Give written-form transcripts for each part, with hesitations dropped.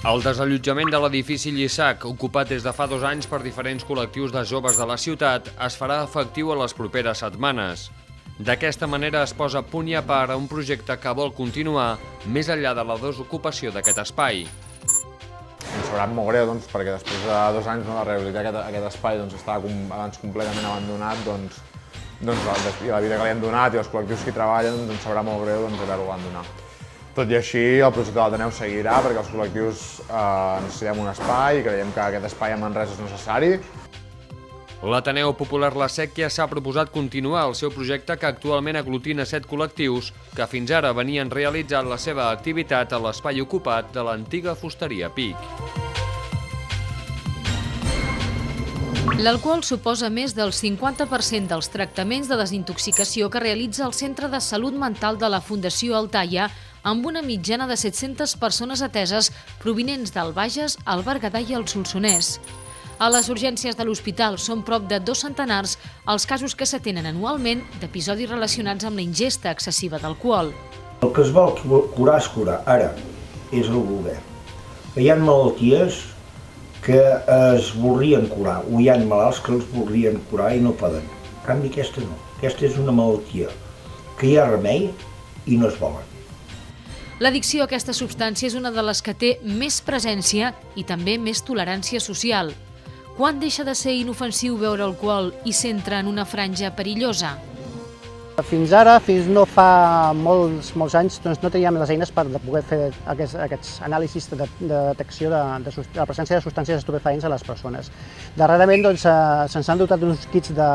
El desallotjament de l'edifici Lliçac, ocupat des de fa 2 anys per diferents col·lectius de joves de la ciutat, es farà efectiu en les properes setmanes. D'aquesta manera es posa punt i a part a un projecte que vol continuar més enllà de la desocupació d'aquest espai. Ens sabrà molt greu, perquè després de 2 anys de rehabilitar aquest espai estava abans completament abandonat, i la vida que li han donat i els col·lectius que hi treballen, ens sabrà molt greu haver-ho abandonat. Tot i així, el projecte de l'Ateneu seguirà perquè els col·lectius necessitem un espai i creiem que aquest espai a Manresa és necessari. L'Ateneu Popular La Sèquia s'ha proposat continuar el seu projecte que actualment aglutina 7 col·lectius que fins ara venien realitzant la seva activitat a l'espai ocupat de l'antiga fusteria Pic. L'alcohol suposa més del 50% dels tractaments de desintoxicació que realitza el Centre de Salut Mental de la Fundació Altaia, amb una mitjana de 700 persones ateses provinents del Bages, el Berguedà i el Solsonès. A les urgències de l'hospital són prop de 2 centenars els casos que s'atenen anualment d'episodis relacionats amb la ingesta excessiva d'alcohol. El que es vol curar és curar, ara és el voler. Hi ha malalties que es voldrien curar, o hi ha malalts que els voldrien curar i no poden. En canvi, aquesta no. Aquesta és una malaltia que hi ha remei i no es volen. L'addicció a aquesta substància és una de les que té més presència i també més tolerància social. Quan deixa de ser inofensiu beure alcohol i s'entra en una franja perillosa? Fins ara, fins no fa molts anys, no teníem les eines per poder fer aquests anàlisis de detecció de la presència de substàncies estupefaents a les persones. Darrerament se'ns han dotat d'uns kits de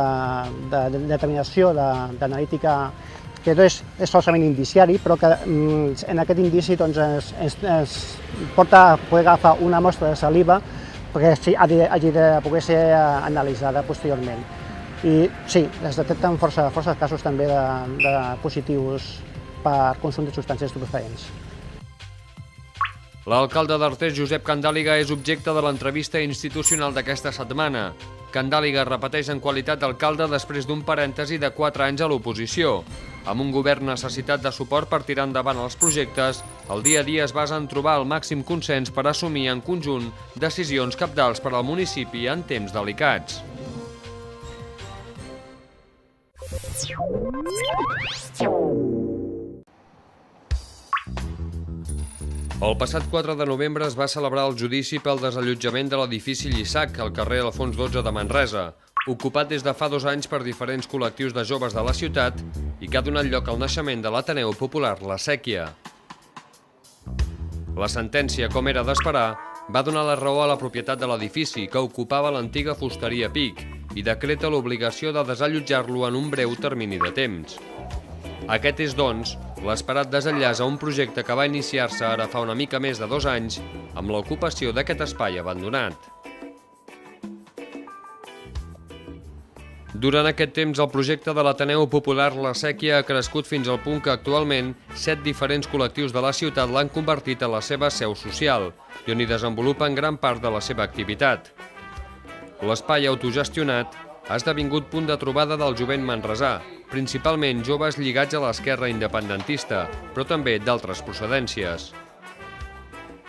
determinació d'analítica que és falsament indiciari, però que en aquest indici ens porta a poder agafar una mostra de saliva perquè hagi de poder ser analitzada posteriorment. I sí, es detecten força casos també de positius per consum de substàncies estupefaents. L'alcalde d'Artés, Josep Candàliga, és objecte de l'entrevista institucional d'aquesta setmana. Candàliga repeteix en qualitat d'alcalde després d'un parèntesi de 4 anys a l'oposició. Amb un govern necessitat de suport per tirar endavant els projectes, el dia a dia es basa en trobar el màxim consens per assumir en conjunt decisions cabdals per al municipi en temps delicats. El passat 4 de novembre es va celebrar el judici pel desallotjament de l'edifici Lliçac, al carrer Alfons XII de Manresa, ocupat des de fa 2 anys per diferents col·lectius de joves de la ciutat i que ha donat lloc al naixement de l'Ateneu Popular La Sèquia. La sentència, com era d'esperar, va donar la raó a la propietat de l'edifici, que ocupava l'antiga fusteria Pic, i decreta l'obligació de desallotjar-lo en un breu termini de temps. Aquest és, doncs, l'esperat desenllaç a un projecte que va iniciar-se ara fa una mica més de 2 anys amb l'ocupació d'aquest espai abandonat. Durant aquest temps, el projecte de l'Ateneu Popular La Sèquia ha crescut fins al punt que actualment 7 diferents col·lectius de la ciutat l'han convertit en la seva seu social i on hi desenvolupen gran part de la seva activitat. L'espai autogestionat ha esdevingut punt de trobada del jovent manresà, principalment joves lligats a l'esquerra independentista, però també d'altres procedències.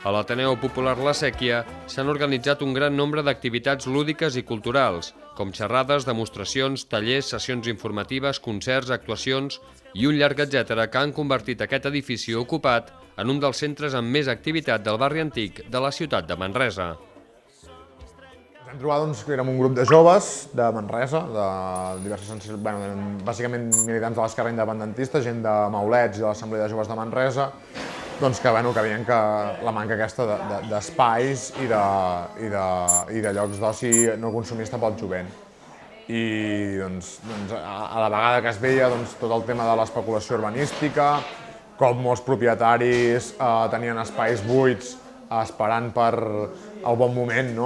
A l'Ateneu Popular La Sèquia s'han organitzat un gran nombre d'activitats lúdiques i culturals, com xerrades, demostracions, tallers, sessions informatives, concerts, actuacions i un llarg etcètera que han convertit aquest edifici ocupat en un dels centres amb més activitat del barri antic de la ciutat de Manresa. Ens hem trobat que érem un grup de joves de Manresa, de diverses, bàsicament militants de l'esquerra independentista, gent de Maulets i de l'Assemblea de Joves de Manresa, que veien que la manca aquesta d'espais i de llocs d'oci no consumista pel jovent. I a la vegada que es veia tot el tema de l'especulació urbanística, com molts propietaris tenien espais buits esperant per el bon moment,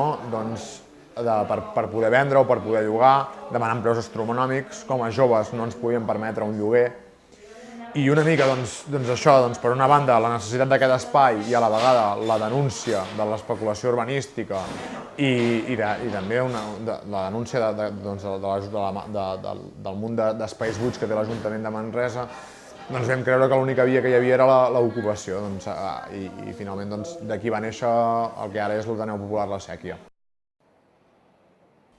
per poder vendre o per poder llogar, demanant preus astronòmics, com a joves no ens podíem permetre un lloguer. I una mica això, per una banda, la necessitat d'aquest espai i a la vegada la denúncia de l'especulació urbanística i també la denúncia del munt d'espais buits que té l'Ajuntament de Manresa, doncs vam creure que l'única via que hi havia era l'ocupació, i finalment d'aquí va néixer el que ara és l'Ateneu Popular La Sèquia.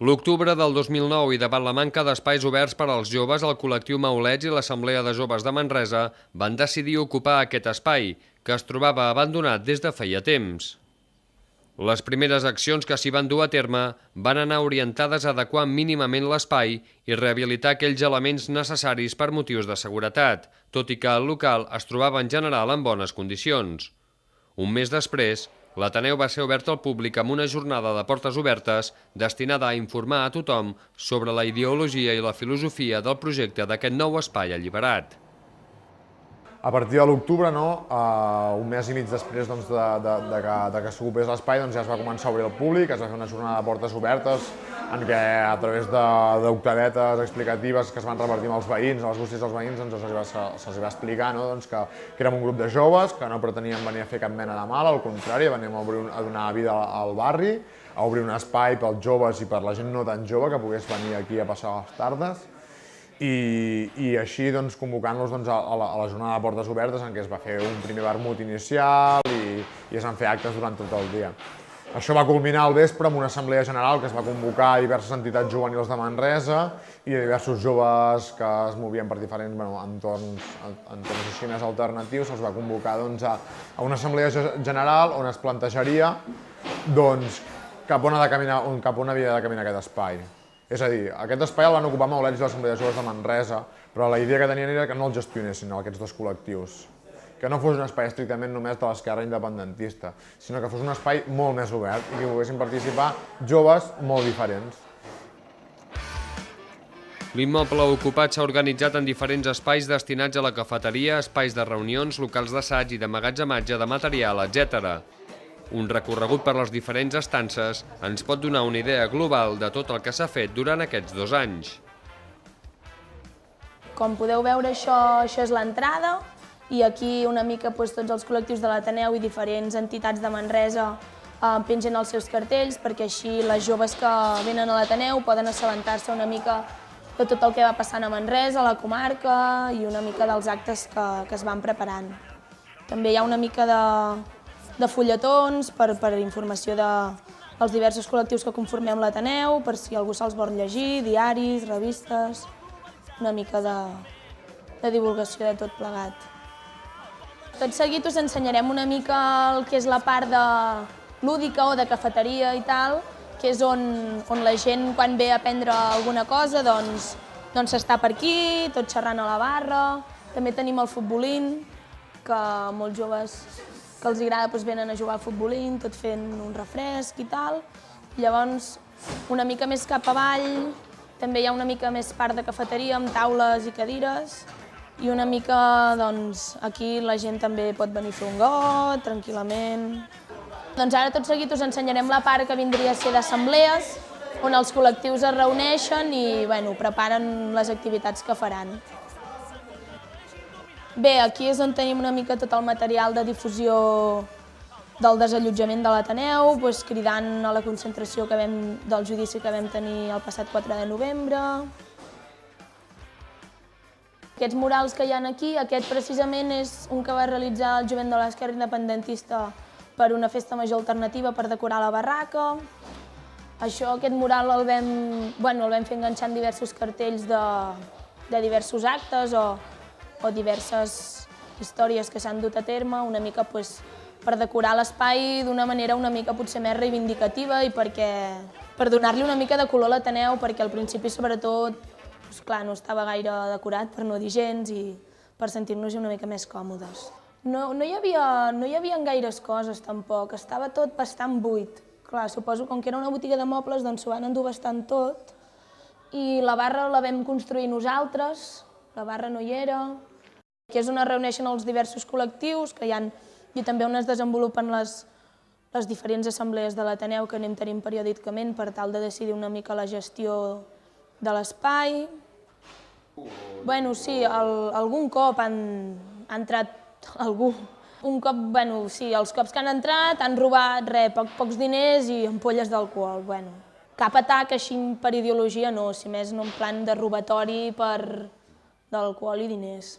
L'octubre del 2009 i davant la manca d'espais oberts per als joves, el col·lectiu Maulets i l'Assemblea de Joves de Manresa van decidir ocupar aquest espai, que es trobava abandonat des de feia temps. Les primeres accions que s'hi van dur a terme van anar orientades a adequar mínimament l'espai i rehabilitar aquells elements necessaris per motius de seguretat, tot i que el local es trobava en general en bones condicions. Un mes després, l'Ateneu va ser obert al públic amb una jornada de portes obertes destinada a informar a tothom sobre la ideologia i la filosofia del projecte d'aquest nou espai alliberat. A partir de l'octubre, un mes i mig després de que s'ocupés l'espai, ja es va començar a obrir al públic, es va fer una jornada de portes obertes en què a través d'octavetes explicatives que es van repartir amb els veïns, a les bústies dels veïns, se'ls va explicar que érem un grup de joves, que no preteníem venir a fer cap mena de mal, al contrari, veníem a donar vida al barri, a obrir un espai pels joves i per la gent no tan jove que pogués venir aquí a passar les tardes. I així convocant-los a la jornada de portes obertes en què es va fer un primer vermut inicial i es van fer actes durant tot el dia. Això va culminar al vespre amb una assemblea general que es va convocar a diverses entitats juvenils de Manresa i a diversos joves que es movien per diferents entorns així més alternatius. Se'ls va convocar a una assemblea general on es plantejaria cap on havia de caminar aquest espai. És a dir, aquest espai el van ocupar Maulets i l'Assemblea de Joves de Manresa, però la idea que tenien era que no el gestionessin aquests dos col·lectius. Que no fos un espai estrictament només de l'esquerra independentista, sinó que fos un espai molt més obert i que hi poguessin participar joves molt diferents. L'immoble ocupat s'ha organitzat en diferents espais destinats a la cafeteria, espais de reunions, locals d'assaig i d'emmagatzematge de material, etc. Un recorregut per les diferents estances ens pot donar una idea global de tot el que s'ha fet durant aquests 2 anys. Com podeu veure, això és l'entrada i aquí una mica tots els col·lectius de l'Ateneu i diferents entitats de Manresa pengen els seus cartells perquè així les joves que venen a l'Ateneu poden assabentar-se una mica de tot el que va passant a Manresa, a la comarca i una mica dels actes que es van preparant. També hi ha una mica de fulletons per informació dels diversos col·lectius que conformem l'Ateneu, per si algú se'ls vol llegir, diaris, revistes, una mica de divulgació de tot plegat. Tot seguit us ensenyarem una mica el que és la part lúdica o de cafeteria i tal, que és on la gent quan ve a prendre alguna cosa s'està per aquí, tot xerrant a la barra. També tenim el futbolín, que molts joves que els agrada venen a jugar al futbolín, tot fent un refresc i tal. Llavors, una mica més cap avall, també hi ha una mica més part de cafeteria amb taules i cadires i una mica, aquí la gent també pot venir a fer un got, tranquil·lament. Ara tot seguit us ensenyarem la part que vindria a ser d'assemblees, on els col·lectius es reuneixen i preparen les activitats que faran. Bé, aquí és on tenim una mica tot el material de difusió del desallotjament de l'Ateneu, cridant a la concentració del judici que vam tenir el passat 4 de novembre. Aquests murals que hi ha aquí, aquest precisament és un que va realitzar el jovent de l'esquerra independentista per una festa major alternativa per decorar la barraca. Aquest mural el vam fer enganxant diversos cartells de diversos actes o diverses històries que s'han dut a terme, una mica per decorar l'espai d'una manera una mica potser més reivindicativa i per donar-li una mica de color a l'Ateneu, perquè al principi sobretot no estava gaire decorat per no dir gens i per sentir-nos una mica més còmodes. No hi havia gaires coses tampoc, estava tot bastant buit. Clar, suposo que com que era una botiga de mobles s'ho van endur bastant tot i la barra la vam construir nosaltres, la barra no hi era. Aquí és on es reuneixen els diversos col·lectius, que hi ha i també on es desenvolupen les diferents assemblees de l'Ateneu que anem tenint periòdicament per tal de decidir una mica la gestió de l'espai. Sí, algun cop han entrat algú. Un cop, sí, els cops que han entrat han robat pocs diners i ampolles d'alcohol. Cap atac així per ideologia no, si més no en plan de robatori d'alcohol i diners.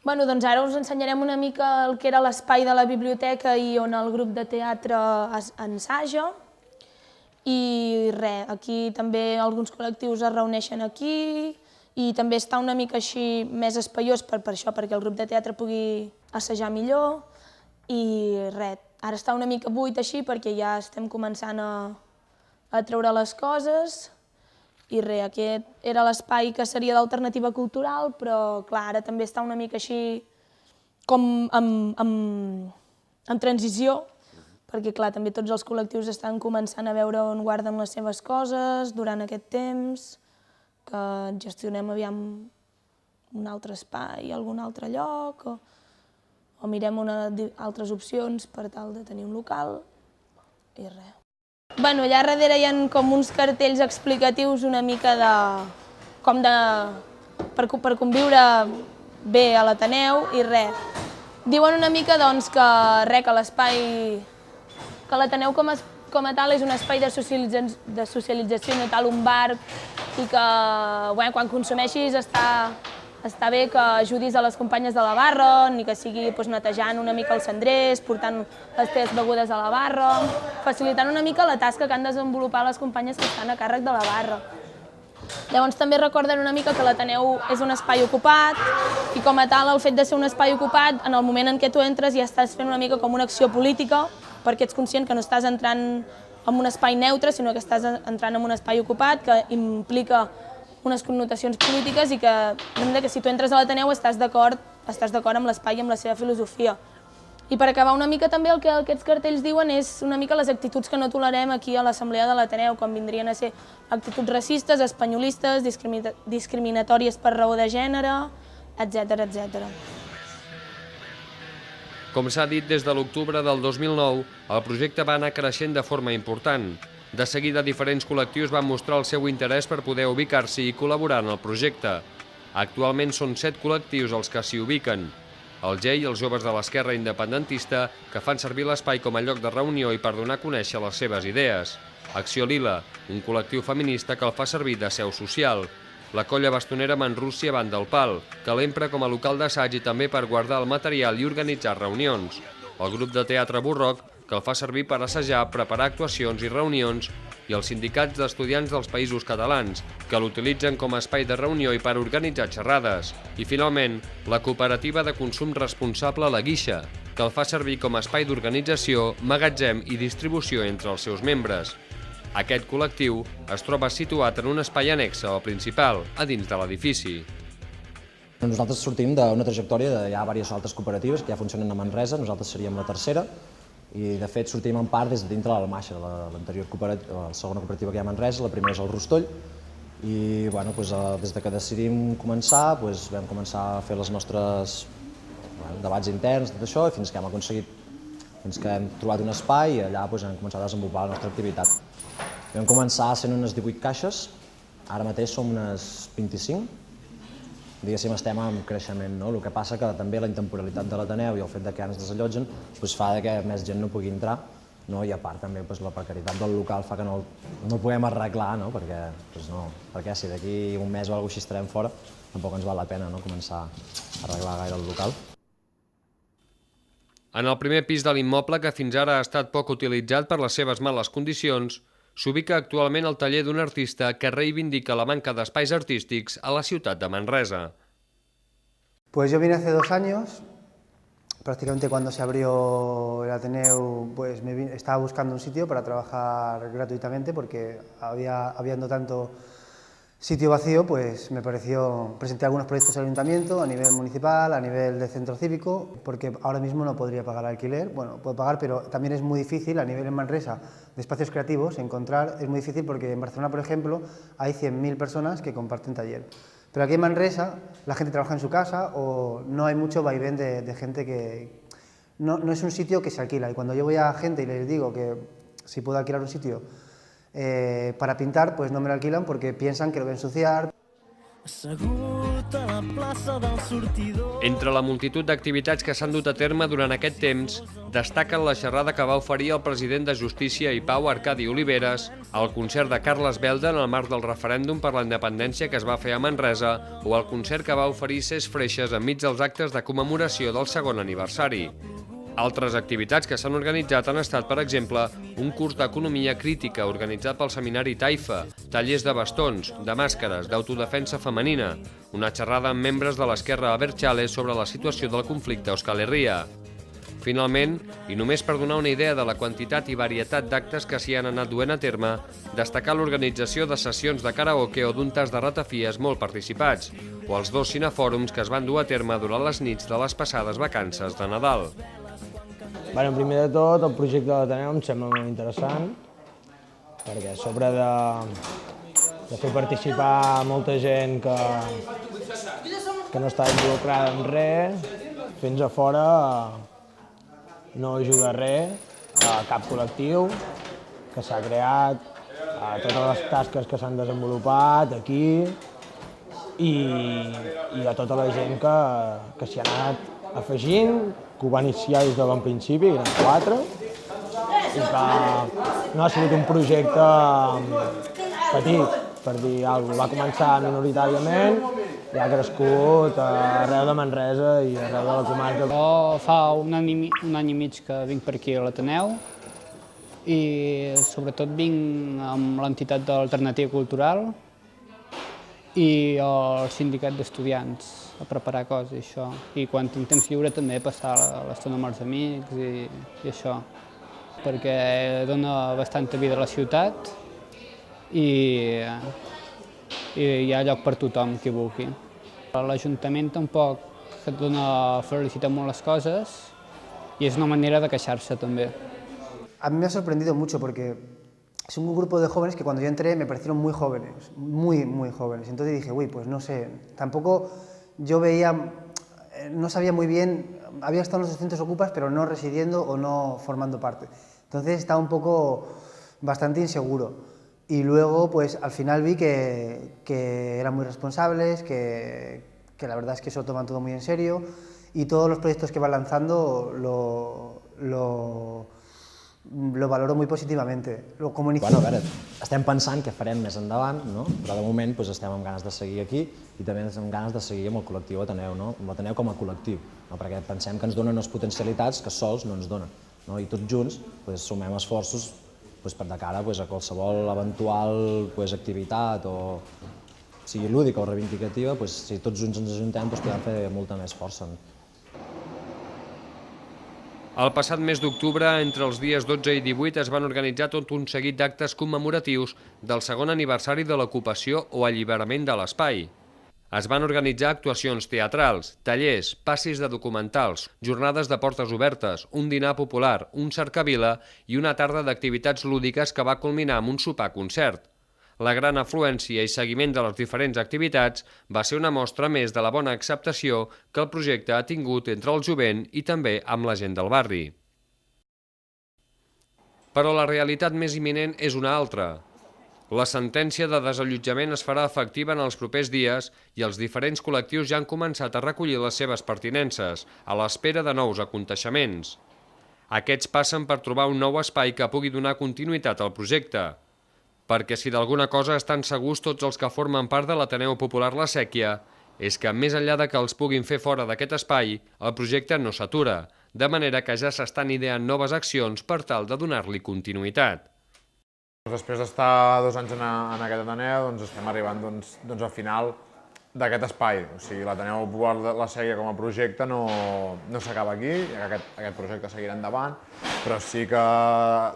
Bueno, doncs ara us ensenyarem una mica el que era l'espai de la biblioteca i on el grup de teatre ensaja. I res, aquí també alguns col·lectius es reuneixen aquí i també està una mica així més espaiós per això, perquè el grup de teatre pugui assajar millor. I res, ara està una mica buit així perquè ja estem començant a treure les coses. I res, aquest era l'espai que seria d'alternativa cultural, però clar, ara també està una mica així com en transició, perquè clar, també tots els col·lectius estan començant a veure on guarden les seves coses durant aquest temps, que gestionem aviam un altre espai, algun altre lloc, o mirem altres opcions per tal de tenir un local, i res. Bueno, allà darrere hi ha com uns cartells explicatius una mica per conviure bé a l'Ateneu i res. Diuen una mica doncs que l'espai, que l'Ateneu com a tal és un espai de socialització, no tal un bar, i que quan consumeixis està bé que ajudis a les companyes de la barra, ni que sigui netejant una mica els cendrers, portant les teves begudes a la barra, facilitant una mica la tasca que han de desenvolupar les companyes que estan a càrrec de la barra. Llavors també recorden una mica que l'Ateneu és un espai ocupat i com a tal el fet de ser un espai ocupat, en el moment en què tu entres ja estàs fent una mica com una acció política perquè ets conscient que no estàs entrant en un espai neutre, sinó que estàs entrant en un espai ocupat que implica unes connotacions polítiques i que si tu entres a l'Ateneu estàs d'acord amb l'espai i amb la seva filosofia. I per acabar una mica també el que aquests cartells diuen és una mica les actituds que no tolerem aquí a l'Assemblea de l'Ateneu, com vindrien a ser actituds racistes, espanyolistes, discriminatòries per raó de gènere, etc. Com s'ha dit, des de l'octubre del 2009, el projecte va anar creixent de forma important. De seguida, diferents col·lectius van mostrar el seu interès per poder ubicar-s'hi i col·laborar en el projecte. Actualment són 7 col·lectius els que s'hi ubiquen. El GEI, els joves de l'esquerra independentista, que fan servir l'espai com a lloc de reunió i per donar a conèixer les seves idees. Acció Lila, un col·lectiu feminista que el fa servir de seu social. La colla bastonera Manrússia Banda al Pal, que l'empra com a local d'assaig i també per guardar el material i organitzar reunions. El grup de teatre Burroc, que el fa servir per assajar, preparar actuacions i reunions, i els sindicats d'estudiants dels Països Catalans, que l'utilitzen com a espai de reunió i per organitzar xerrades. I finalment, la cooperativa de consum responsable La Guixa, que el fa servir com a espai d'organització, magatzem i distribució entre els seus membres. Aquest col·lectiu es troba situat en un espai annex al principal, a dins de l'edifici. Nosaltres sortim d'una trajectòria de ja diverses altres cooperatives que ja funcionen a Manresa, nosaltres seríem la tercera, i de fet sortim en part des de dintre de l'Almaixa, l'anterior cooperativa, la segona cooperativa que hi ha a Manresa, la primera és el Rostoll, i des de que decidim començar vam començar a fer els nostres debats interns, tot això, i fins que hem aconseguit, fins que hem trobat un espai i allà hem començat a desenvolupar la nostra activitat. Vam començar sent unes 18 caixes, ara mateix som unes 25, diguéssim, estem en creixement, no? El que passa que també la intemporalitat de l'Ateneu i el fet que ens desallotgen fa que més gent no pugui entrar, i a part també la precarietat del local fa que no ho puguem arreglar, perquè si d'aquí un mes o alguna cosa així estarem fora, tampoc ens val la pena començar a arreglar gaire el local. En el primer pis de l'immoble, que fins ara ha estat poc utilitzat per les seves males condicions, s'ubica actualment el taller d'un artista que reivindica la manca d'espais artístics a la ciutat de Manresa. Pues yo vine hace 2 años, prácticamente cuando se abrió el Ateneu, pues estaba buscando un sitio para trabajar gratuitamente porque habiendo tanto sitio vacío, pues me pareció, presenté algunos proyectos al ayuntamiento, a nivel municipal, a nivel de centro cívico, porque ahora mismo no podría pagar alquiler, bueno, puedo pagar, pero también es muy difícil a nivel en Manresa de espacios creativos encontrar, es muy difícil porque en Barcelona, por ejemplo, hay 100.000 personas que comparten taller. Pero aquí en Manresa la gente trabaja en su casa o no hay mucho vaivén de gente que... No es un sitio que se alquila, y cuando yo voy a gente y les digo que si puedo alquilar un sitio para pintar, pues no me lo alquilan porque piensan que lo voy a ensuciar. assegut a la plaça del sortidor. Entre la multitud d'activitats que s'han dut a terme durant aquest temps, destaquen la xerrada que va oferir el president de Justícia i Pau, Arcadi Oliveres, el concert de Carles Belda en el marc del referèndum per la independència que es va fer a Manresa o el concert que va oferir Cés Freixes enmig dels actes de commemoració del segon aniversari. Altres activitats que s'han organitzat han estat, per exemple, un curs d'economia crítica organitzat pel seminari Taifa, tallers de bastons, de màscares, d'autodefensa femenina, una xerrada amb membres de l'esquerra Abertzale sobre la situació del conflicte a Euskal Herria. Finalment, i només per donar una idea de la quantitat i varietat d'actes que s'hi han anat duent a terme, destacar l'organització de sessions de karaoke o d'un tas de ratafies molt participats, o els 2 cinefòrums que es van dur a terme durant les nits de les passades vacances de Nadal. Primer de tot, el projecte de l'Ateneu em sembla molt interessant, perquè a sobre de fer participar molta gent que no està involucrada en res, fins a fora no ajuda res a cap col·lectiu que s'ha creat, a totes les tasques que s'han desenvolupat aquí i a tota la gent que s'hi ha anat afegint, que ho va iniciar des de bon principi, eren 4, i que no ha sigut un projecte petit, per dir alguna cosa. Va començar minoritàriament i ha crescut arreu de Manresa i arreu de la comarca. Jo fa un any i mig que vinc per aquí a l'Ateneu i sobretot vinc amb l'entitat d'Alternativa Cultural i el sindicat d'estudiants a preparar coses i això. I quan tinc temps lliure també passar l'estona amb els amics i això, perquè dona bastanta vida a la ciutat i hi ha lloc per tothom qui vulgui. L'Ajuntament tampoc et dona felicitat molt les coses y es una manera de queixar-se també. A mí me ha sorprendido mucho porque es un grupo de jóvenes que cuando yo entré me parecieron muy jóvenes, muy jóvenes. Entonces dije, uy, pues no sé, tampoco yo veía, no sabía muy bien, había estado en los centros ocupas pero no residiendo o no formando parte. Entonces estaba un poco bastante inseguro. Y luego, pues al final vi que eran muy responsables, que la verdad es que se lo toman todo muy en serio y todos los proyectos que van lanzando lo valoro muy positivament. Bueno, a veure, estem pensant què farem més endavant, no? Però de moment estem amb ganes de seguir aquí i també amb ganes de seguir amb el col·lectiu Ateneu, no? Amb l'Ateneu com a col·lectiu, no? Perquè pensem que ens donen unes potencialitats que sols no ens donen, no? I tots junts sumem esforços per de cara a qualsevol eventual activitat o sigui lúdica o reivindicativa, si tots junts ens ajuntem podem fer molta més força. El passat mes d'octubre, entre els dies 12 i 18, es van organitzar tot un seguit d'actes commemoratius del segon aniversari de l'ocupació o alliberament de l'espai. Es van organitzar actuacions teatrals, tallers, passis de documentals, jornades de portes obertes, un dinar popular, un cercavila i una tarda d'activitats lúdiques que va culminar amb un sopar-concert. La gran afluència i seguiment de les diferents activitats va ser una mostra més de la bona acceptació que el projecte ha tingut entre el jovent i també amb la gent del barri. Però la realitat més imminent és una altra. La sentència de desallotjament es farà efectiva en els propers dies i els diferents col·lectius ja han començat a recollir les seves pertinences, a l'espera de nous aconteixements. Aquests passen per trobar un nou espai que pugui donar continuïtat al projecte. Perquè si d'alguna cosa estan segurs tots els que formen part de l'Ateneu Popular La Sèquia, és que més enllà de que els puguin fer fora d'aquest espai, el projecte no s'atura, de manera que ja s'estan ideant noves accions per tal de donar-li continuïtat. Després d'estar 2 anys en aquest Ateneu, estem arribant al final d'aquest espai. O sigui, l'Ateneu Popular de La Sèquia com a projecte no s'acaba aquí, aquest projecte seguirà endavant, però sí que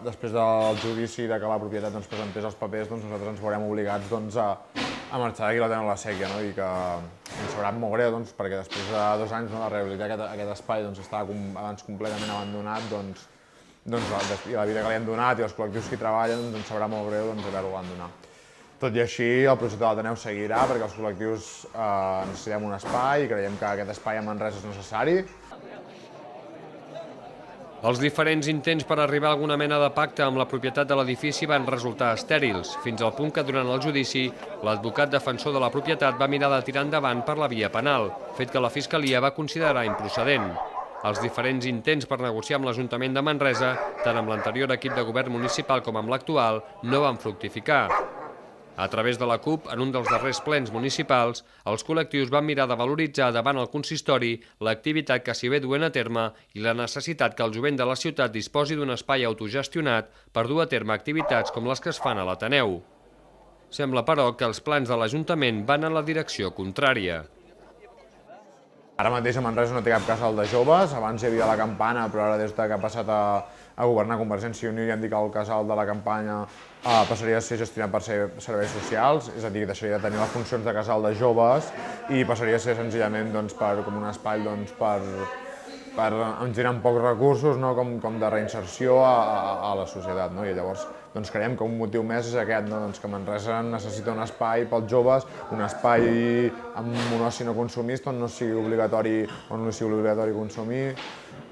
després del judici que la propietat presentés els papers, nosaltres ens veurem obligats a marxar d'aquí l'Ateneu La Sèquia, i que ens sabrà molt greu, perquè després de 2 anys de rehabilitar aquest espai estava abans completament abandonat, i la vida que li han donat i els col·lectius que hi treballen ens sabrà molt greu haver-ho abandonat. Tot i així, el projecte de l'Ateneu seguirà perquè els col·lectius necessitem un espai i creiem que aquest espai a Manresa és necessari. Els diferents intents per arribar a alguna mena de pacte amb la propietat de l'edifici van resultar estèrils, fins al punt que durant el judici l'advocat defensor de la propietat va mirar de tirar endavant per la via penal, fet que la Fiscalia va considerar improcedent. Els diferents intents per negociar amb l'Ajuntament de Manresa, tant amb l'anterior equip de govern municipal com amb l'actual, no van fructificar. A través de la CUP, en un dels darrers plens municipals, els col·lectius van mirar de valoritzar davant el consistori l'activitat que s'hi ve duent a terme i la necessitat que el jovent de la ciutat disposi d'un espai autogestionat per dur a terme activitats com les que es fan a l'Ateneu. Sembla, però, que els plans de l'Ajuntament van en la direcció contrària. Ara mateix a Manresa no té cap casal de joves, abans hi havia la Campana, però ara des que ha passat a governar Convergència i Unió ja han dit que el casal de la Campanya passaria a ser gestionat per serveis socials, és a dir, deixaria de tenir les funcions de casal de joves i passaria a ser senzillament com un espai per gent amb pocs recursos, com de reinserció a la societat. I llavors creiem que un motiu més és aquest, que Manresa necessita un espai pels joves, un espai amb un oci no consumista on no sigui obligatori consumir,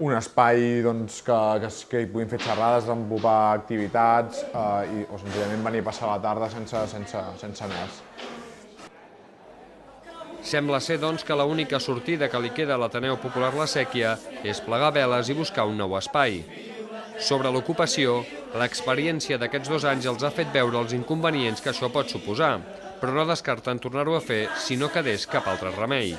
un espai que hi puguin fer xerrades, desenvolupar activitats o senzillament venir a passar la tarda sense més. Sembla ser, doncs, que l'única sortida que li queda a l'Ateneu Popular La Sèquia és plegar veles i buscar un nou espai. Sobre l'ocupació, l'experiència d'aquests 2 anys els ha fet veure els inconvenients que això pot suposar, però no descarten tornar-ho a fer si no quedés cap altre remei.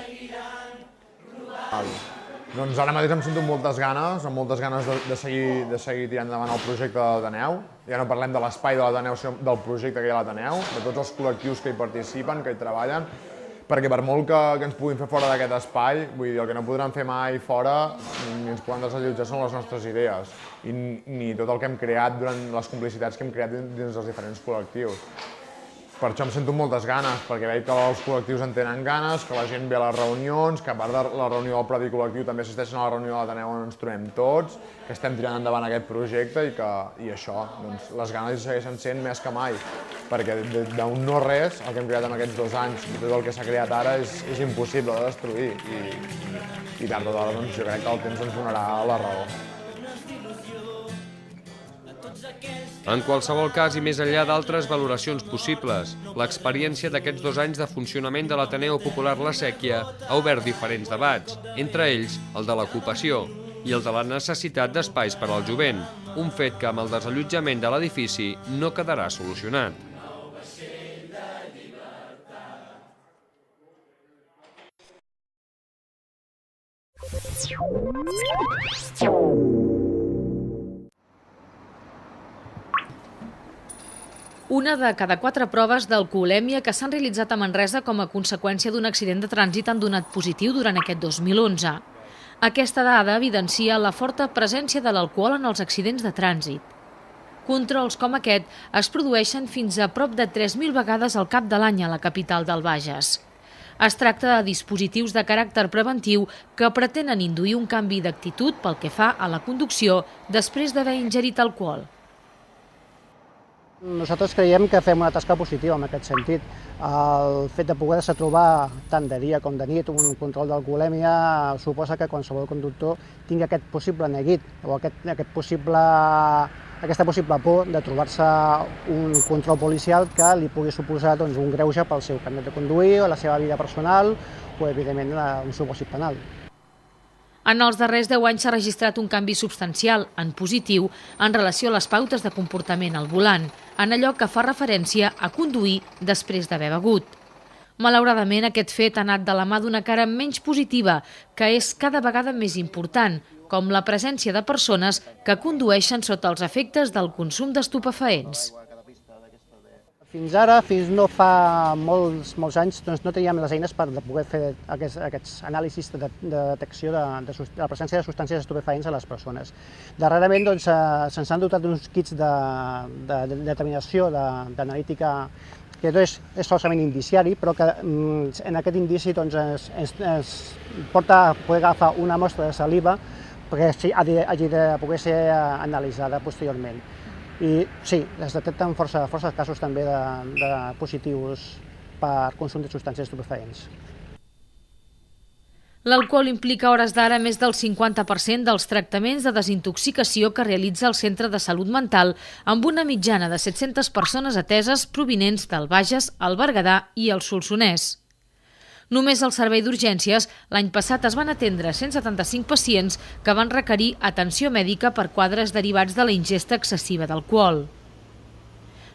Doncs ara mateix em sento amb moltes ganes de seguir tirant endavant el projecte de l'Ateneu. Ja no parlem de l'espai de l'Ateneu, sinó del projecte que hi ha a l'Ateneu, de tots els col·lectius que hi participen, que hi treballen, perquè per molt que ens puguin fer fora d'aquest espai, vull dir, el que no podran fer mai fora ni ens poden desallotjar són les nostres idees ni tot el que hem creat durant les complicitats que hem creat dins dels diferents col·lectius. Per això em sento amb moltes ganes, perquè veig que els col·lectius en tenen ganes, que la gent ve a les reunions, que a part de la reunió del propi col·lectiu també assisteixen a la reunió de l'Ateneu on ens trobem tots, que estem tirant endavant aquest projecte i això, les ganes hi segueixen sent més que mai, perquè d'un no res, el que hem creat en aquests 2 anys i tot el que s'ha creat ara és impossible de destruir i tard o d'hora jo crec que el temps ens donarà la raó. En qualsevol cas, i més enllà d'altres valoracions possibles, l'experiència d'aquests 2 anys de funcionament de l'Ateneu Popular La Sèquia ha obert diferents debats, entre ells el de l'ocupació i el de la necessitat d'espais per al jovent, un fet que amb el desallotjament de l'edifici no quedarà solucionat. Una de cada 4 proves d'alcoholèmia que s'han realitzat a Manresa com a conseqüència d'un accident de trànsit han donat positiu durant aquest 2011. Aquesta dada evidencia la forta presència de l'alcohol en els accidents de trànsit. Controls com aquest es produeixen fins a prop de 3.000 vegades al cap de l'any a la capital del Bages. Es tracta de dispositius de caràcter preventiu que pretenen induir un canvi d'actitud pel que fa a la conducció després d'haver ingerit alcohol. Nosaltres creiem que fem una tasca positiva en aquest sentit. El fet de poder-se trobar tant de dia com de nit un control d'alcoholèmia suposa que qualsevol conductor tingui aquest possible neguit o aquesta possible por de trobar-se un control policial que li pugui suposar un greuge pel seu carnet de conduir o la seva vida personal o, evidentment, un supòsit penal. En els darrers 10 anys s'ha registrat un canvi substancial, en positiu, en relació a les pautes de comportament al volant, en allò que fa referència a conduir després d'haver begut. Malauradament, aquest fet ha anat de la mà d'una cara menys positiva, que és cada vegada més important, com la presència de persones que condueixen sota els efectes del consum d'estupefaents. Fins ara, fins no fa molts anys, no teníem les eines per poder fer aquests anàlisis de detecció de la presència de substàncies estupefaents a les persones. Darrerament se'ns han dotat d'uns kits de determinació d'analítica que no és solament indiciari, però que en aquest indici ens porta a poder agafar una mostra de saliva perquè hagi de poder ser analitzada posteriorment. I sí, es detecten força casos també de positius per consum de substàncies estupefaents. L'alcohol implica a hores d'ara més del 50% dels tractaments de desintoxicació que realitza el Centre de Salut Mental, amb una mitjana de 700 persones ateses provinents del Bages, el Berguedà i el Solsonès. Només al servei d'urgències, l'any passat es van atendre 175 pacients que van requerir atenció mèdica per quadres derivats de la ingesta excessiva d'alcohol.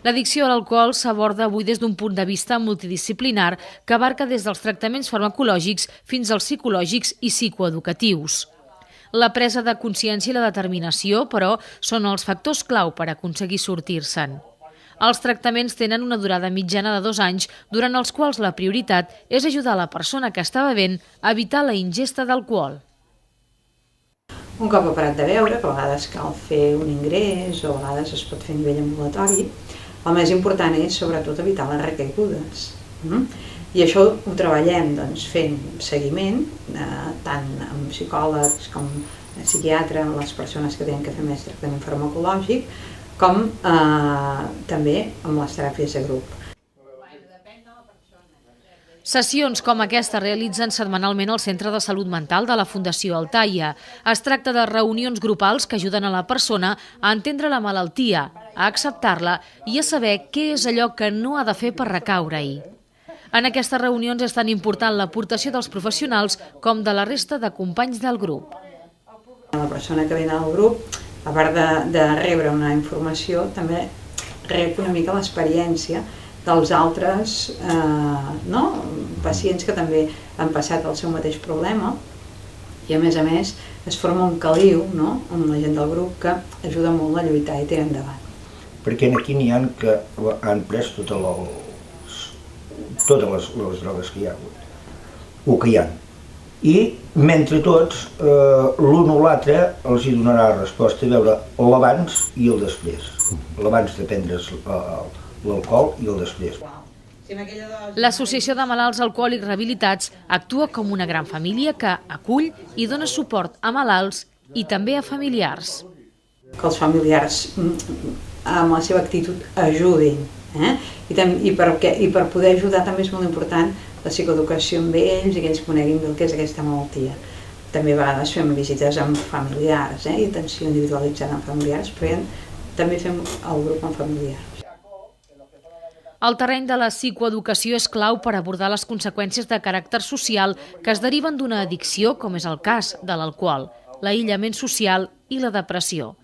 L'addicció a l'alcohol s'aborda avui des d'un punt de vista multidisciplinar que abarca des dels tractaments farmacològics fins als psicològics i psicoeducatius. La presa de consciència i la determinació, però, són els factors clau per aconseguir sortir-se'n. Els tractaments tenen una durada mitjana de 2 anys, durant els quals la prioritat és ajudar la persona que està bevent a evitar la ingesta d'alcohol. Un cop ha parat de beure, que a vegades cal fer un ingrés o a vegades es pot fer a nivell ambulatori, el més important és sobretot evitar les recaigudes. I això ho treballem fent seguiment, tant amb psicòlegs com psiquiatre, les persones que tenen que fer més tractament farmacològic, com també amb les teràpies de grup. Sessions com aquesta realitzen setmanalment al Centre de Salut Mental de la Fundació Altaia. Es tracta de reunions grupals que ajuden a la persona a entendre la malaltia, a acceptar-la i a saber què és allò que no ha de fer per recaure-hi. En aquestes reunions és tan important l'aportació dels professionals com de la resta de companys del grup. La persona que ve al grup, a part de rebre una informació, també rep una mica l'experiència dels altres pacients que també han passat el seu mateix problema i a més es forma un caliu amb la gent del grup que ajuda molt a lluitar i tirar endavant. Perquè aquí n'hi ha que han pres totes les drogues que hi ha hagut, o que hi ha. I mentre tots, l'un o l'altre els hi donarà resposta a veure l'abans i el després. L'abans de prendre's l'alcohol i el després. L'Associació de Malalts Alcohòlics Rehabilitats actua com una gran família que acull i dona suport a malalts i també a familiars. Que els familiars amb la seva actitud ajudin. I per poder ajudar també és molt important la psicoeducació amb ells i que ells coneguin el que és aquesta malaltia. També a vegades fem visites amb familiars i atenció individualitzada amb familiars, però també fem el grup amb familiars. El terreny de la psicoeducació és clau per abordar les conseqüències de caràcter social que es deriven d'una addicció, com és el cas de l'alcohol, l'aïllament social i la depressió.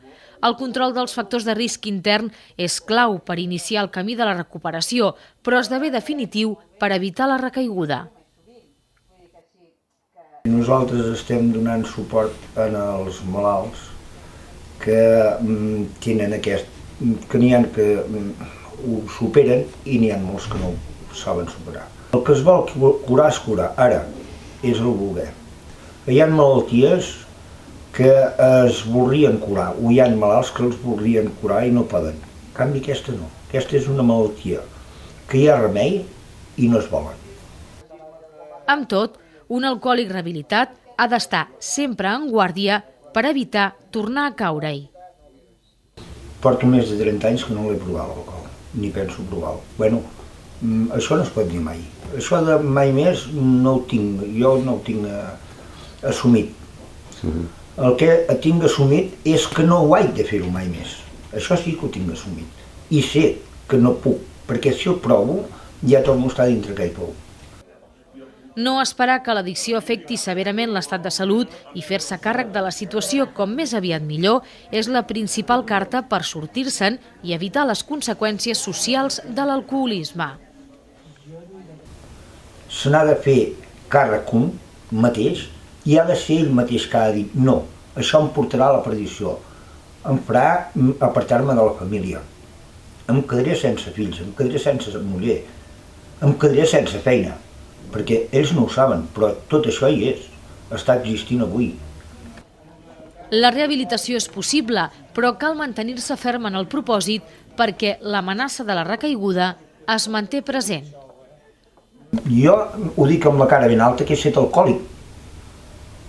El control dels factors de risc intern és clau per iniciar el camí de la recuperació, però esdevé definitiu per evitar la recaiguda. Nosaltres estem donant suport als malalts que tenen que n'hi ha que ho superen i n'hi ha molts que no ho saben superar. El que es vol curar és curar, ara és el voler. Hi ha malalties que es voldrien curar, o hi ha malalts que els voldrien curar i no poden. En canvi aquesta no, aquesta és una malaltia que hi ha remei i no es volen. Amb tot, un alcohòlic rehabilitat ha d'estar sempre en guàrdia per evitar tornar a caure-hi. Porto més de 30 anys que no l'he provat l'alcohol, ni penso provar-lo. Bueno, això no es pot dir mai. Això de mai més no ho tinc, jo no ho tinc assumit. El que tinc assumit és que no ho haig de fer-ho mai més. Això sí que ho tinc assumit. I sé que no puc, perquè si ho provo ja torno a estar dintre aquell pou. No esperar que l'addicció afecti severament l'estat de salut i fer-se càrrec de la situació com més aviat millor és la principal carta per sortir-se'n i evitar les conseqüències socials de l'alcoholisme. Se n'ha de fer càrrec un mateix i ha de ser ell mateix que ha de dir no, això em portarà a la perdició, em farà apartar-me de la família, em quedaré sense fills, em quedaré sense muller, em quedaré sense feina. Perquè ells no ho saben, però tot això hi és, està existint avui. La rehabilitació és possible, però cal mantenir-se ferm en el propòsit perquè l'amenaça de la recaiguda es manté present. Jo ho dic amb la cara ben alta que he estat alcohòlic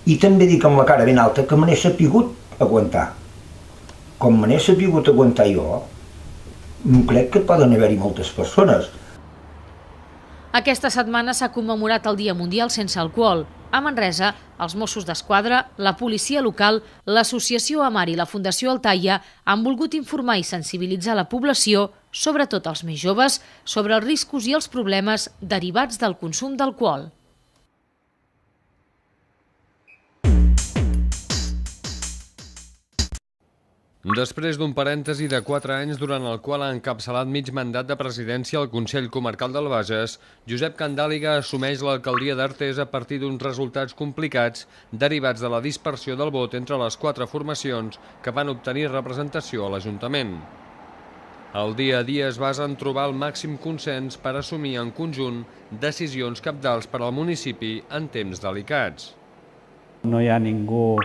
i també dic amb la cara ben alta que me n'he sapigut aguantar. Com me n'he sapigut aguantar jo, crec que poden haver-hi moltes persones. Aquesta setmana s'ha commemorat el Dia Mundial sense alcohol. A Manresa, els Mossos d'Esquadra, la policia local, l'associació Amar i la Fundació Altaia han volgut informar i sensibilitzar la població, sobretot els més joves, sobre els riscos i els problemes derivats del consum d'alcohol. Després d'un parèntesi de 4 anys durant el qual ha encapçalat mig mandat de presidència al Consell Comarcal del Bages, Josep Candàliga assumeix l'alcaldia d'Artés a partir d'uns resultats complicats derivats de la dispersió del vot entre les 4 formacions que van obtenir representació a l'Ajuntament. El dia a dia es basa en trobar el màxim consens per assumir en conjunt decisions cabdals per al municipi en temps delicats. No hi ha ningú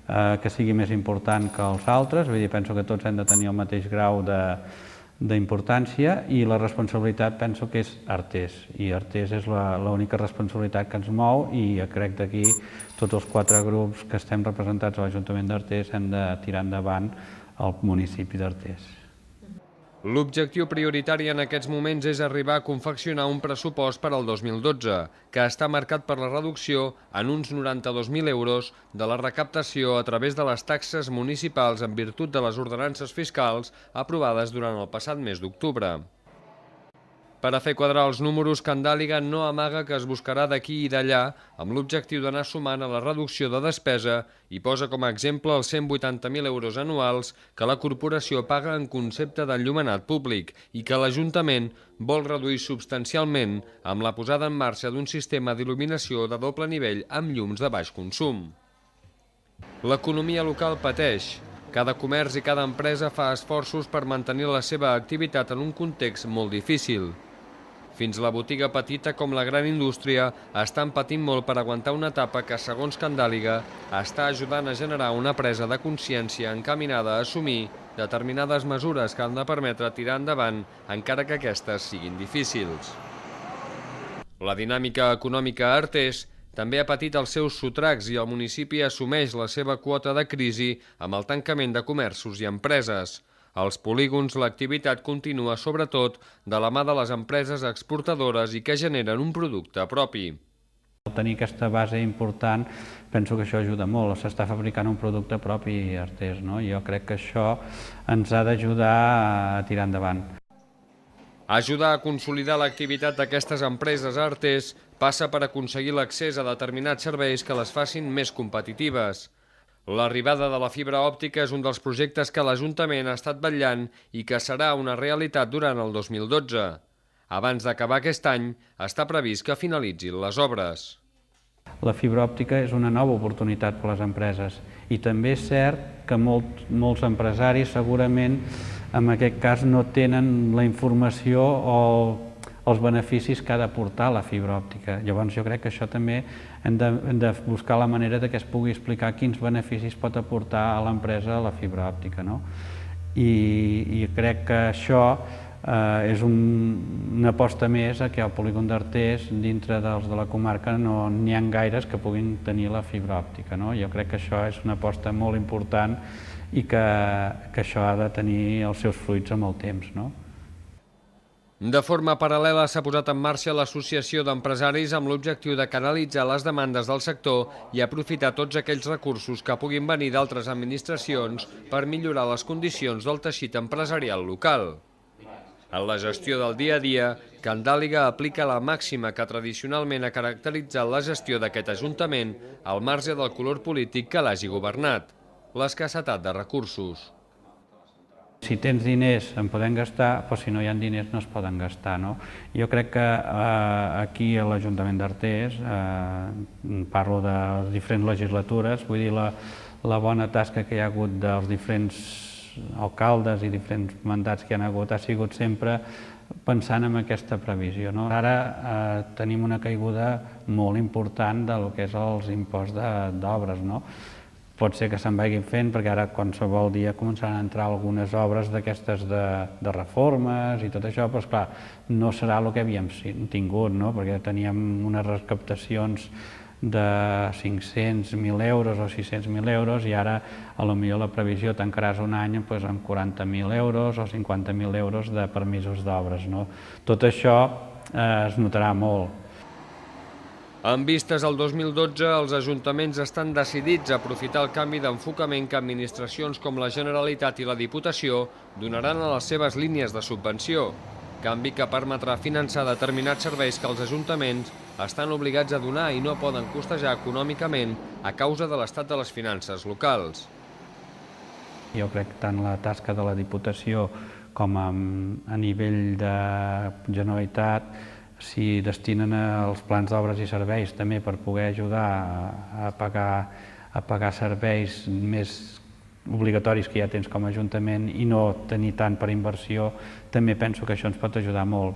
que sigui més important que els altres, vull dir, penso que tots hem de tenir el mateix grau d'importància i la responsabilitat penso que és Artés, i Artés és l'única responsabilitat que ens mou i crec que aquí tots els 4 grups que estem representats a l'Ajuntament d'Artés hem de tirar endavant el municipi d'Artés. L'objectiu prioritari en aquests moments és arribar a confeccionar un pressupost per al 2012, que està marcat per la reducció en uns 92.000 euros de la recaptació a través de les taxes municipals en virtut de les ordenances fiscals aprovades durant el passat mes d'octubre. Per a fer quadrar els números, Candàliga no amaga que es buscarà d'aquí i d'allà amb l'objectiu d'anar sumant a la reducció de despesa i posa com a exemple els 180.000 euros anuals que la corporació paga en concepte d'enllumenat públic i que l'Ajuntament vol reduir substancialment amb la posada en marxa d'un sistema d'il·luminació de doble nivell amb llums de baix consum. L'economia local pateix. Cada comerç i cada empresa fa esforços per mantenir la seva activitat en un context molt difícil. Fins la botiga petita com la gran indústria estan patint molt per aguantar una etapa que, segons Candàliga, està ajudant a generar una presa de consciència encaminada a assumir determinades mesures que han de permetre tirar endavant encara que aquestes siguin difícils. La dinàmica econòmica a Artés també ha patit els seus sotracs i el municipi assumeix la seva quota de crisi amb el tancament de comerços i empreses. Als polígons l'activitat continua sobretot de la mà de les empreses exportadores i que generen un producte propi. Tenir aquesta base important, penso que això ajuda molt. S'està fabricant un producte propi a Artés, no? Jo crec que això ens ha d'ajudar a tirar endavant. Ajudar a consolidar l'activitat d'aquestes empreses a Artés passa per aconseguir l'accés a determinats serveis que les facin més competitives. L'arribada de la fibra òptica és un dels projectes que l'Ajuntament ha estat vetllant i que serà una realitat durant el 2012. Abans d'acabar aquest any, està previst que finalitzin les obres. La fibra òptica és una nova oportunitat per a les empreses i també és cert que molts empresaris segurament en aquest cas no tenen la informació o els beneficis que ha d'aportar la fibra òptica. Llavors jo crec que això també hem de buscar la manera que es pugui explicar quins beneficis pot aportar a l'empresa la fibra òptica. I crec que això és una aposta més a que al polígon d'Artés, dintre dels de la comarca, no n'hi ha gaires que puguin tenir la fibra òptica. Jo crec que això és una aposta molt important i que això ha de tenir els seus fruits amb el temps. De forma paral·lela s'ha posat en marxa l'Associació d'Empresaris amb l'objectiu de canalitzar les demandes del sector i aprofitar tots aquells recursos que puguin venir d'altres administracions per millorar les condicions del teixit empresarial local. En la gestió del dia a dia, Candàliga aplica la màxima que tradicionalment ha caracteritzat la gestió d'aquest Ajuntament al marge del color polític que l'hagi governat, l'escassetat de recursos. Si tens diners en podem gastar, però si no hi ha diners no es poden gastar. Jo crec que aquí a l'Ajuntament d'Artés, parlo de les diferents legislatures, vull dir la bona tasca que hi ha hagut dels diferents alcaldes i diferents mandats que hi ha hagut ha sigut sempre pensant en aquesta previsió. Ara tenim una caiguda molt important del que és els imposts d'obres. Pot ser que se'n vagin fent perquè ara qualsevol dia començaran a entrar algunes obres d'aquestes de reformes i tot això, però esclar, no serà el que havíem tingut, perquè teníem unes recaptacions de 500.000 euros o 600.000 euros i ara potser la previsió tancaràs un any amb 40.000 euros o 50.000 euros de permisos d'obres. Tot això es notarà molt. En vistes al 2012, els ajuntaments estan decidits a aprofitar el canvi d'enfocament que administracions com la Generalitat i la Diputació donaran a les seves línies de subvenció, canvi que permetrà finançar determinats serveis que els ajuntaments estan obligats a donar i no poden costejar econòmicament a causa de l'estat de les finances locals. Jo crec que tant la tasca de la Diputació com a nivell de Generalitat, si destinen els plans d'obres i serveis també per poder ajudar a pagar serveis més obligatoris que ja tens com a Ajuntament i no tenir tant per inversió, també penso que això ens pot ajudar molt.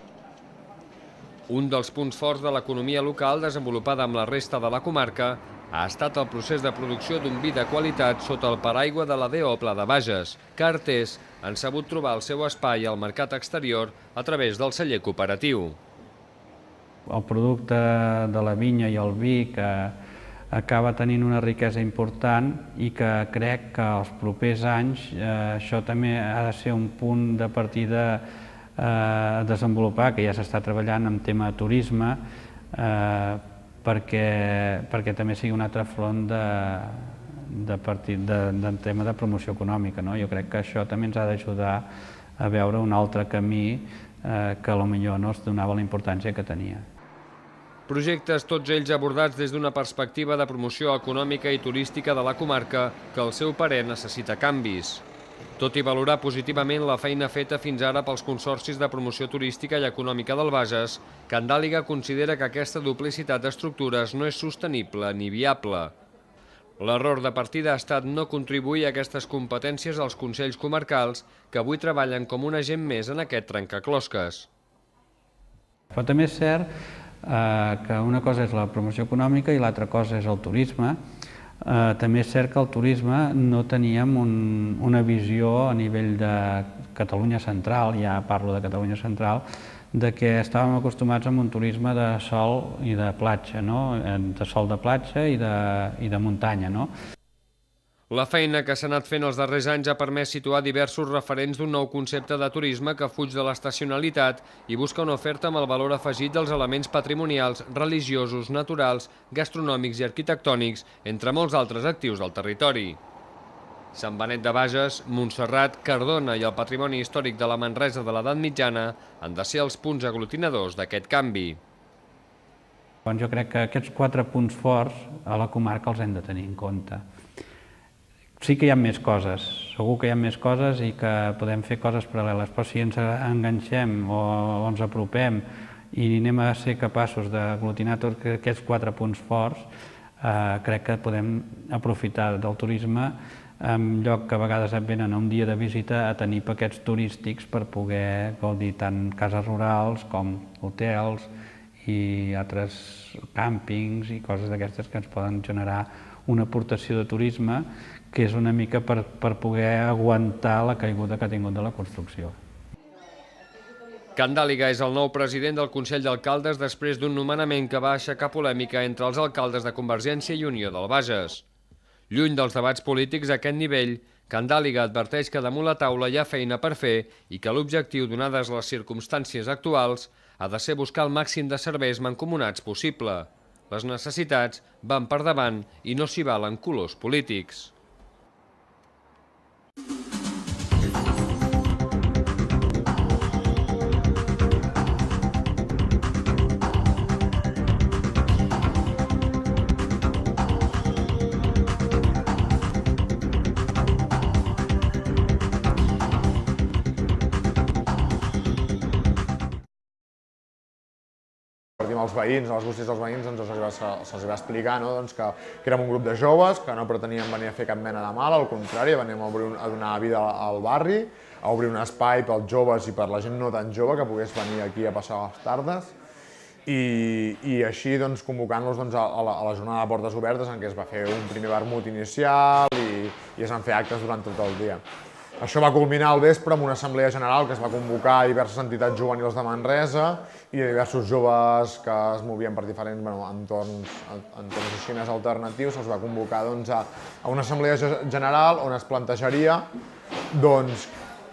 Un dels punts forts de l'economia local desenvolupada amb la resta de la comarca ha estat el procés de producció d'un vi de qualitat sota el paraigua de la DO Pla de Bages, que arters han sabut trobar el seu espai al mercat exterior a través del celler cooperatiu. El producte de la vinya i el vi que acaba tenint una riquesa important i que crec que els propers anys això també ha de ser un punt de partida a desenvolupar, que ja s'està treballant en tema de turisme, perquè també sigui un altre front de tema de promoció econòmica. Jo crec que això també ens ha d'ajudar a veure un altre camí que potser no es donava la importància que tenia. Projectes tots ells abordats des d'una perspectiva de promoció econòmica i turística de la comarca que al seu parer necessita canvis. Tot i valorar positivament la feina feta fins ara pels consorcis de promoció turística i econòmica del Bages, Candàliga considera que aquesta duplicitat d'estructures no és sostenible ni viable. L'error de partida ha estat no contribuir a aquestes competències als consells comarcals que avui treballen com un agent més en aquest trencaclosques. Però també és cert que una cosa és la promoció econòmica i l'altra cosa és el turisme. També és cert que el turisme no teníem una visió a nivell de Catalunya central, ja parlo de Catalunya central, de que estàvem acostumats a un turisme de sol i de platja, de sol de platja i de muntanya. La feina que s'ha anat fent els darrers anys ha permès situar diversos referents d'un nou concepte de turisme que fuig de l'estacionalitat i busca una oferta amb el valor afegit dels elements patrimonials, religiosos, naturals, gastronòmics i arquitectònics, entre molts altres actius del territori. Sant Benet de Bages, Montserrat, Cardona i el patrimoni històric de la Manresa de l'edat mitjana han de ser els punts aglutinadors d'aquest canvi. Jo crec que aquests 4 punts forts a la comarca els hem de tenir en compte. Sí que hi ha més coses, segur que hi ha més coses i que podem fer coses paral·leles, però si ens enganxem o ens apropem i anem a ser capaços d'aglutinar tots aquests 4 punts forts, crec que podem aprofitar del turisme en lloc que a vegades et venen a un dia de visita a tenir paquets turístics per poder gaudir tant cases rurals com hotels i altres càmpings i coses d'aquestes que ens poden generar una aportació de turisme que és una mica per poder aguantar la caiguda que ha tingut de la construcció. Candàliga és el nou president del Consell d'Alcaldes després d'un nomenament que va aixecar polèmica entre els alcaldes de Convergència i Unió del Bages. Lluny dels debats polítics a aquest nivell, Candàliga adverteix que damunt la taula hi ha feina per fer i que l'objectiu, donades les circumstàncies actuals, ha de ser buscar el màxim de serveis mancomunats possible. Les necessitats van per davant i no s'hi valen colors polítics. Els veïns, als gustos dels veïns, se'ls va explicar que érem un grup de joves que no preteníem venir a fer cap mena de mal, al contrari, veníem a donar vida al barri, a obrir un espai pels joves i per la gent no tan jove que pogués venir aquí a passar les tardes i així convocant-los a la jornada de portes obertes en què es va fer un primer vermut inicial i es van fer actes durant tot el dia. Això va culminar al vespre amb una assemblea general que es va convocar a diverses entitats juvenils de Manresa i a diversos joves que es movien per diferents entorns així més alternatius. Se'ls va convocar a una assemblea general on es plantejaria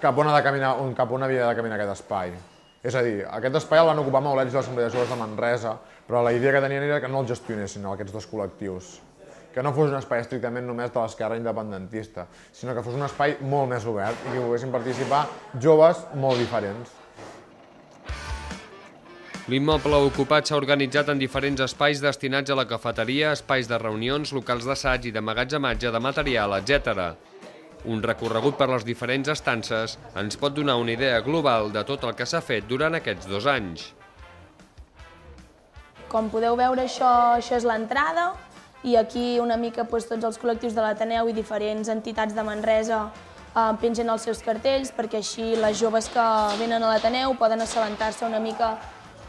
cap on havia de caminar aquest espai. És a dir, aquest espai el van ocupar Maulets i l'Assemblea de Joves de Manresa, però la idea que tenien era que no el gestionessin aquests dos col·lectius. Que no fos un espai estrictament només de l'esquerra independentista, sinó que fos un espai molt més obert i que poguessin participar joves molt diferents. L'immoble ocupat s'ha organitzat en diferents espais destinats a la cafeteria, espais de reunions, locals d'assaig i d'emmagatzematge de material, etc. Un recorregut per les diferents estances ens pot donar una idea global de tot el que s'ha fet durant aquests 2 anys. Com podeu veure, això és l'entrada i aquí una mica tots els col·lectius de l'Ateneu i diferents entitats de Manresa pengen els seus cartells perquè així les joves que venen a l'Ateneu poden assabentar-se una mica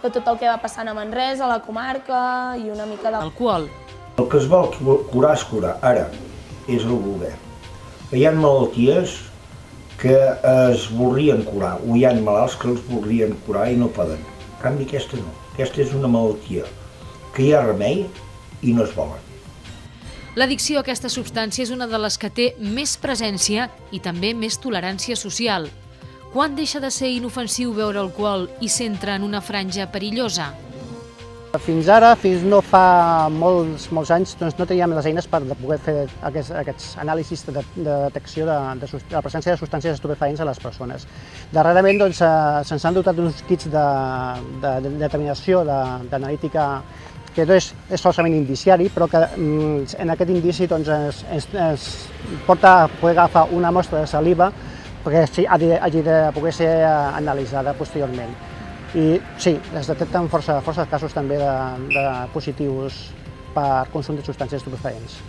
de tot el que va passant a Manresa, a la comarca i una mica de... Alcohol. El que es vol curar és curar, ara, és el govern. Hi ha malalties que es voldrien curar, o hi ha malalts que els voldrien curar i no poden. En canvi, aquesta no. Aquesta és una malaltia que hi ha remei i no es volen. L'addicció a aquesta substància és una de les que té més presència i també més tolerància social. Quan deixa de ser inofensiu beure alcohol i s'entra en una franja perillosa? Fins ara, fins no fa molts anys, no teníem les eines per poder fer aquests anàlisis de detecció de la presència de substàncies estupefaents a les persones. Darrerament se'ns han dotat uns kits de determinació d'analítica que és falsament indiciari, però que en aquest indici ens porta a poder agafar una mostra de saliva perquè hagi de poder ser analitzada posteriorment. I sí, es detecten força casos també de positius per consum de substàncies estupefaents.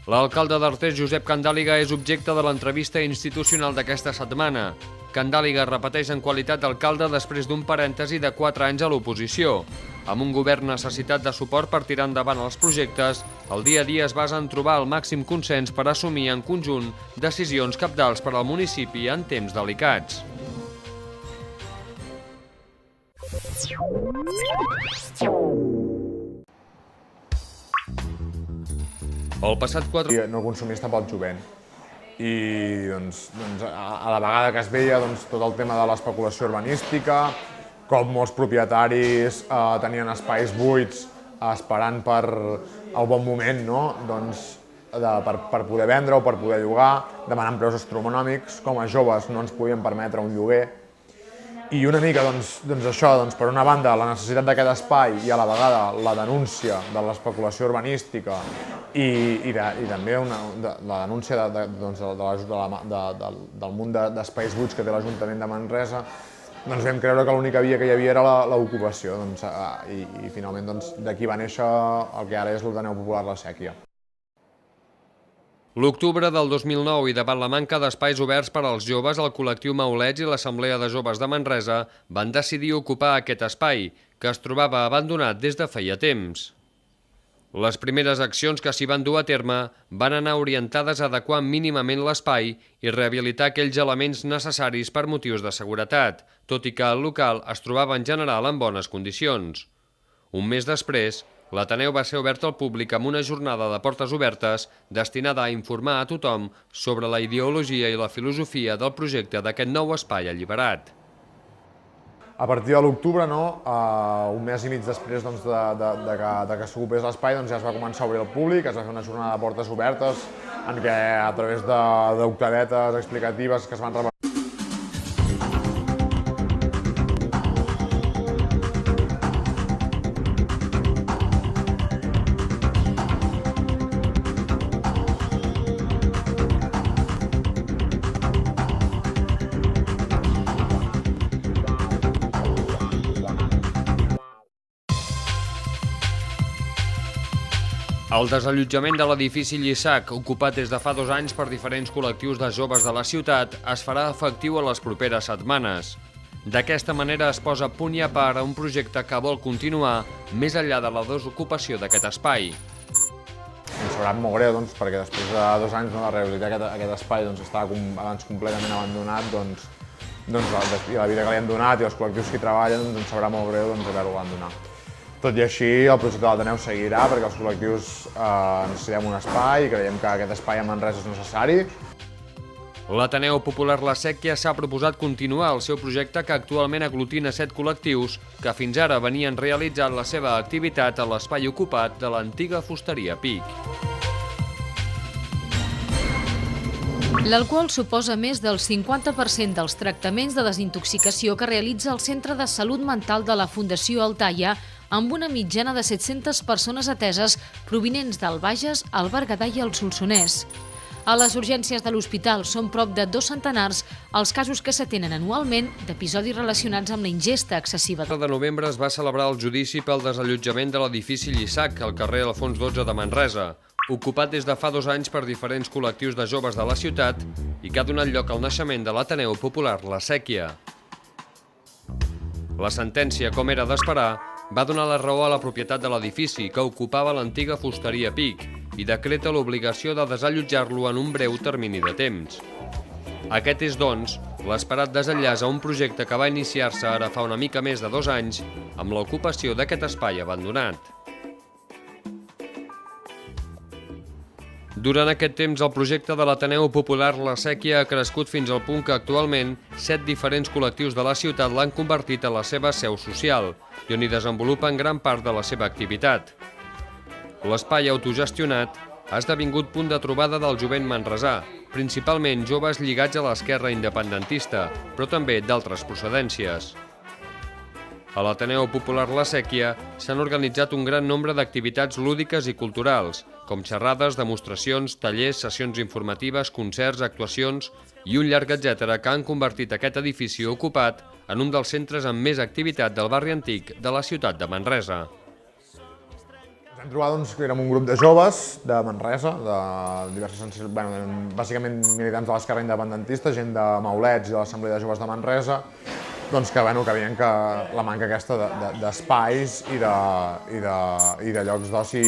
L'alcalde d'Artés, Josep Candàliga, és objecte de l'entrevista institucional d'aquesta setmana. Candàliga repeteix en qualitat d'alcalde després d'un parèntesi de 4 anys a l'oposició. Amb un govern necessitat de suport per tirar endavant els projectes, el dia a dia es basa en trobar el màxim consens per assumir en conjunt decisions cabdals per al municipi en temps delicats. El passat 4... No consumista pel jovent. I a la vegada que es veia tot el tema de l'especulació urbanística, com molts propietaris tenien espais buits esperant per el bon moment per poder vendre o per poder llogar, demanant preus astronòmics, com a joves no ens podíem permetre un lloguer. I una mica això, per una banda, la necessitat d'aquest espai i a la vegada la denúncia de l'especulació urbanística i també la denúncia del munt d'espais buits que té l'Ajuntament de Manresa, vam creure que l'única via que hi havia era l'ocupació i finalment d'aquí va néixer el que ara és l'Ateneu Popular La Sèquia. L'octubre del 2009 i davant la manca d'espais oberts per als joves, el col·lectiu Maulets i l'Assemblea de Joves de Manresa van decidir ocupar aquest espai, que es trobava abandonat des de feia temps. Les primeres accions que s'hi van dur a terme van anar orientades a adequar mínimament l'espai i rehabilitar aquells elements necessaris per motius de seguretat, tot i que el local es trobava en general en bones condicions. Un mes després, l'Ateneu va ser obert al públic amb una jornada de portes obertes destinada a informar a tothom sobre la ideologia i la filosofia del projecte d'aquest nou espai alliberat. A partir de l'octubre, un mes i mig després que s'ocupés l'espai, ja es va començar a obrir al públic, es va fer una jornada de portes obertes en què a través d'octavetes explicatives que es van repartir El desallotjament de l'edifici Llissac, ocupat des de fa 2 anys per diferents col·lectius de joves de la ciutat, es farà efectiu en les properes setmanes. D'aquesta manera es posa punt i a part a un projecte que vol continuar més enllà de la desocupació d'aquest espai. Ens sabrà molt greu, perquè després de 2 anys de rehabilitar aquest espai estava abans completament abandonat i la vida que li han donat i els col·lectius que hi treballen ens sabrà molt greu haver-ho abandonat. Tot i així, el projecte de l'Ateneu seguirà perquè els col·lectius necessitem un espai i creiem que aquest espai a Manresa és necessari. L'Ateneu Popular La Sèquia s'ha proposat continuar el seu projecte que actualment aglutina 7 col·lectius que fins ara venien realitzant la seva activitat a l'espai ocupat de l'antiga fusteria Pic. L'alcohol suposa més del 50% dels tractaments de desintoxicació que realitza el Centre de Salut Mental de la Fundació Altaia, amb una mitjana de 700 persones ateses provinents del Bages, el Berguedà i el Solsonès. A les urgències de l'hospital són prop de 2 centenars els casos que s'atenen anualment d'episodis relacionats amb la ingesta excessiva. El 4 de novembre es va celebrar el judici pel desallotjament de l'edifici Llissac, al carrer Alfons XII de Manresa, ocupat des de fa 2 anys per diferents col·lectius de joves de la ciutat i que ha donat lloc al naixement de l'Ateneu Popular La Sèquia. La sentència, com era d'esperar, va donar la raó a la propietat de l'edifici, que ocupava l'antiga fusteria Pic, i decreta l'obligació de desallotjar-lo en un breu termini de temps. Aquest és, doncs, l'esperat desenllaç a un projecte que va iniciar-se ara fa una mica més de 2 anys amb l'ocupació d'aquest espai abandonat. Durant aquest temps, el projecte de l'Ateneu Popular La Sèquia ha crescut fins al punt que actualment 7 diferents col·lectius de la ciutat l'han convertit en la seva seu social i on hi desenvolupen gran part de la seva activitat. L'espai autogestionat ha esdevingut punt de trobada del jovent manresà, principalment joves lligats a l'esquerra independentista, però també d'altres procedències. A l'Ateneu Popular La Sèquia s'han organitzat un gran nombre d'activitats lúdiques i culturals, com xerrades, demostracions, tallers, sessions informatives, concerts, actuacions i un llarg etcètera que han convertit aquest edifici ocupat en un dels centres amb més activitat del barri antic de la ciutat de Manresa. Ens vam trobar que érem un grup de joves de Manresa, de diverses, bàsicament militants de l'esquerra independentista, gent de Maulets i de l'Assemblea de Joves de Manresa, que veien que la manca aquesta d'espais i de llocs d'oci